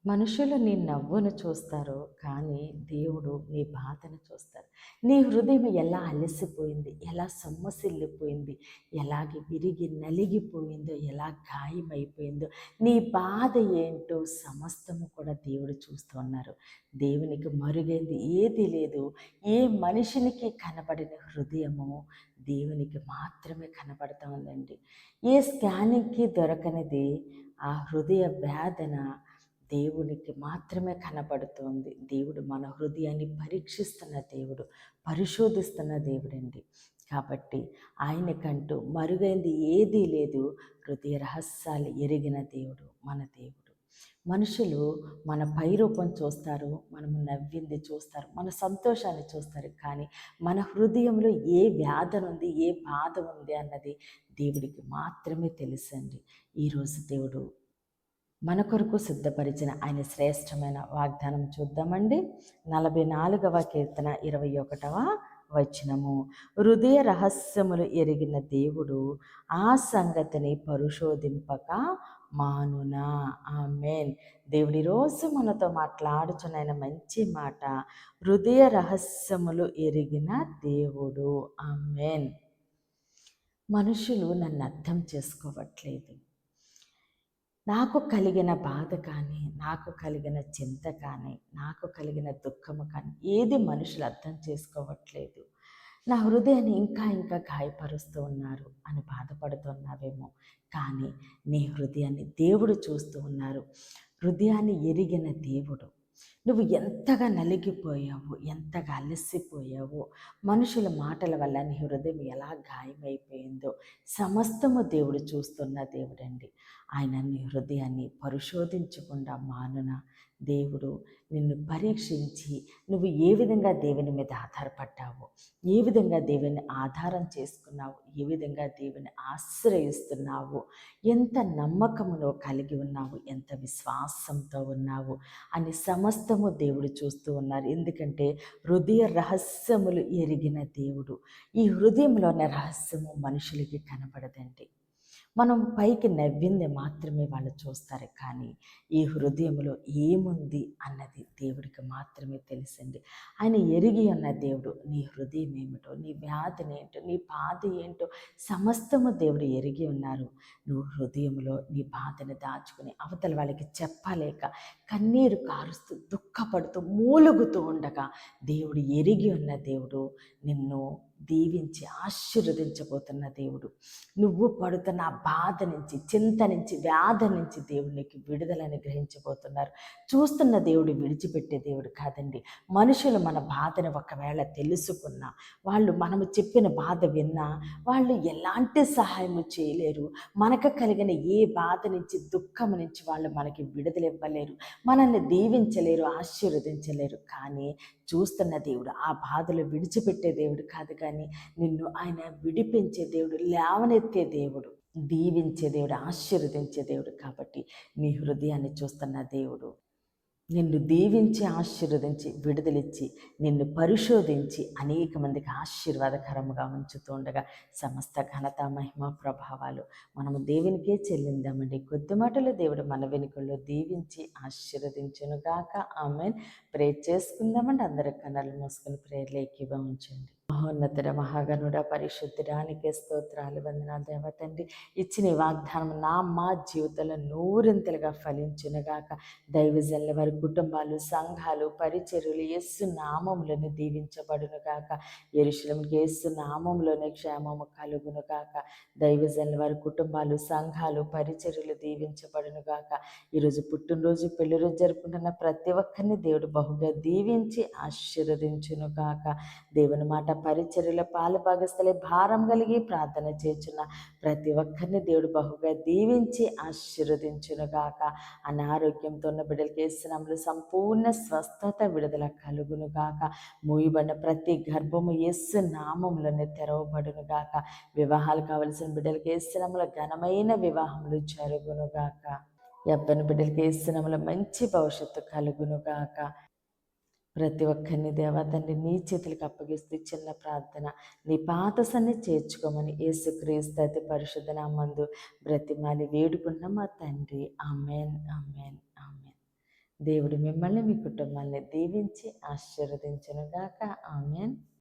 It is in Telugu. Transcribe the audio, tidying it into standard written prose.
మనుషులు నీ నవ్వును చూస్తారు, కానీ దేవుడు నీ బాధను చూస్తారు. నీ హృదయం ఎలా అలసిపోయింది, ఎలా సొమ్మసిల్లిపోయింది, ఎలాగ విరిగి నలిగిపోయిందో, ఎలా గాయమైపోయిందో, నీ బాధ ఏంటో సమస్తము కూడా దేవుడు చూస్తూ ఉన్నారు. దేవునికి మరుగైంది ఏది లేదు. ఏ మనిషినికి కనబడిన హృదయము దేవునికి మాత్రమే కనబడతా ఉందండి. ఏ స్కానింగ్కి దొరకనిది ఆ హృదయ వేదన దేవునికి మాత్రమే కనబడుతోంది. దేవుడు మన హృదయాన్ని పరీక్షిస్తున్న దేవుడు, పరిశోధిస్తున్న దేవుడండి. కాబట్టి ఆయనకంటూ మరుగైంది ఏదీ లేదు. హృదయ రహస్యాలు ఎరిగిన దేవుడు మన దేవుడు. మనుషులు మన పై రూపం చూస్తారు, మనము నవ్వింది చూస్తారు, మన సంతోషాన్ని చూస్తారు, కానీ మన హృదయంలో ఏ వ్యాధన ఉంది, ఏ బాధ ఉంది అన్నది దేవుడికి మాత్రమే తెలుసండి. ఈరోజు దేవుడు మన కొరకు సిద్ధపరిచిన ఆయన శ్రేష్టమైన వాగ్దానం చూద్దామండి. 44వ కీర్తన 21వ వచనము. హృదయ రహస్యములు ఎరిగిన దేవుడు ఆ సంగతిని పరిశోధింపక మానునా. ఆమేన్. దేవుడి రోజు మనతో మాట్లాడుచున్న ఆయన మంచి మాట, హృదయ రహస్యములు ఎరిగిన దేవుడు. ఆమేన్. మనుషులు నన్ను అర్థం చేసుకోవట్లేదు. నాకు కలిగిన బాధ కానీ, నాకు కలిగిన చింత కానీ, నాకు కలిగిన దుఃఖము కానీ ఏది మనుషులు అర్థం చేసుకోవట్లేదు. నా హృదయాన్ని ఇంకా ఇంకా గాయపరుస్తూ ఉన్నారు అని బాధపడుతున్నావేమో. కానీ నీ హృదయాన్ని దేవుడు చూస్తూ ఉన్నారు. హృదయాన్ని ఎరిగిన దేవుడు. నువ్వు ఎంతగా నలిగిపోయావు, ఎంతగా అలసిపోయావో, మనుషుల మాటల వల్ల నీ హృదయం ఎలా గాయమైపోయిందో సమస్తము దేవుడు చూస్తున్న దేవుడండి. ఆయన నీ హృదయాన్ని పరిశోధించకుండా మానున. దేవుడు నిన్ను పరీక్షించి నువ్వు ఏ విధంగా దేవుని మీద ఆధారపడ్డావు, ఏ విధంగా దేవుని ఆధారం చేసుకున్నావు, ఏ విధంగా దేవుని ఆశ్రయిస్తున్నావు, ఎంత నమ్మకమును కలిగి ఉన్నావు, ఎంత విశ్వాసంతో ఉన్నావు అని సమస్తము దేవుడు చూస్తూ ఉన్నారు. ఎందుకంటే హృదయ రహస్యములు ఎరిగిన దేవుడు. ఈ హృదయంలో ఉన్న రహస్యము మనుషులకి కనబడదండి. మనం పైకి నవ్వింది మాత్రమే వాళ్ళు చూస్తారు, కానీ ఈ హృదయంలో ఏముంది అన్నది దేవుడికి మాత్రమే తెలుసండి. ఆయన ఎరిగి ఉన్న దేవుడు నీ హృదయం ఏమిటో, నీ వ్యాధిని ఏంటో, నీ బాధ ఏంటో సమస్తము దేవుడు ఎరిగి ఉన్నారు. నువ్వు హృదయంలో నీ బాధను దాచుకుని అవతల వాళ్ళకి చెప్పలేక కన్నీరు కారుస్తూ దుఃఖపడుతూ మూలుగుతూ ఉండగా దేవుడు ఎరిగి ఉన్న దేవుడు నిన్ను దీవించి ఆశీర్వదించబోతున్న దేవుడు. నువ్వు పడుతున్న బాధ నుంచి, చింత నుంచి, వ్యాధి నుంచి దేవుడు నీకు విడుదలని గ్రహించబోతున్నారు. చూస్తున్న దేవుడు విడిచిపెట్టే దేవుడు కాదండి. మనుషులు మన బాధను ఒకవేళ తెలుసుకున్నా, వాళ్ళు మనము చెప్పిన బాధ విన్నా, వాళ్ళు ఎలాంటి సహాయము చేయలేరు. మనకు కలిగిన ఏ బాధ నుంచి, దుఃఖం నుంచి వాళ్ళు మనకి విడుదల ఇవ్వలేరు, మనల్ని దీవించలేరు, ఆశీర్వదించలేరు. కానీ చూస్తున్న దేవుడు ఆ బాధలు విడిచిపెట్టే దేవుడు కాదు, కానీ నిన్ను ఆయన విడిపించే దేవుడు, లేవనెత్తే దేవుడు, దీవించే దేవుడు, ఆశీర్వదించే దేవుడు. కాబట్టి నీ హృదయాన్ని చూస్తున్న దేవుడు నిన్ను దీవించి ఆశీర్వదించి విడుదలిచ్చి నిన్ను పరిశోధించి అనేక మందికి ఆశీర్వాదకరముగా ఉంచుతూ ఉండగా సమస్త ఘనత మహిమ ప్రభావాలు మనము దేవునికే చెల్లిందామండి. కొద్ది మాటలు దేవుడు మన వెనుకల్లో దీవించి ఆశీర్వదించునుగాక. ఆమెన్. ప్రేర్ చేసుకుందామండి. అందరి కన్నలు మూసుకుని ప్రేర్లు ఏకీభవించండి. మహోన్నతుడ మహాగణుడ పరిశుద్ధుడానికి స్తోత్రాలు, వందనాలు దేవ తండ్రి. ఇచ్చిన వాగ్దానం మా జీవితంలో నూరింతలుగా ఫలించునుగాక. దైవజనుల వారి కుటుంబాలు, సంఘాలు, పరిచర్యలు యేసు నామములను దీవించబడునుగాక. యెరూషలేముకి యేసు నామములోనే క్షేమము కలుగునుగాక. దైవజనుల వారి కుటుంబాలు, సంఘాలు, పరిచర్యలు దీవించబడునుగాక. ఈరోజు పుట్టినరోజు, పెళ్లి రోజు జరుపుకుంటున్న ప్రతి ఒక్కరిని దేవుడు బహుగా దీవించి ఆశీర్వదించునుగాక. దేవుని మాట పరిచర్యలో పాలుభాగస్థలే భారం కలిగి ప్రార్థన చేస్తున్న ప్రతి ఒక్కరిని దేవుడు బహుగా దీవించి ఆశీర్వదించునుగాక. అనారోగ్యంతో ఉన్న బిడ్డలకి యేసునామములో సంపూర్ణ స్వస్థత, విడుదల కలుగునుగాక. మూయబడిన ప్రతి గర్భము యేసు నామములోనే తెరవబడునుగాక. వివాహాలు కావలసిన బిడ్డలకి యేసునామములో ఘనమైన వివాహములు జరుగునుగాక. ఎవ్వని బిడ్డలకి యేసునామములో మంచి భవిష్యత్తు కలుగునుగాక. ప్రతి ఒక్కరిని దేవా తండ్రి నీ చేతులకు అప్పగిస్తూ చిన్న ప్రార్థన, నీ పాత సన్ని చేర్చుకోమని యేసుక్రీస్తు అతి పరిశుద్ధ నామమున బ్రతిమాలి వేడుకున్న మా తండ్రి. Amen, amen, amen. దేవుడు మిమ్మల్ని మీ కుటుంబాన్ని దీవించి ఆశీర్వదించునుగాక. ఆమెన్.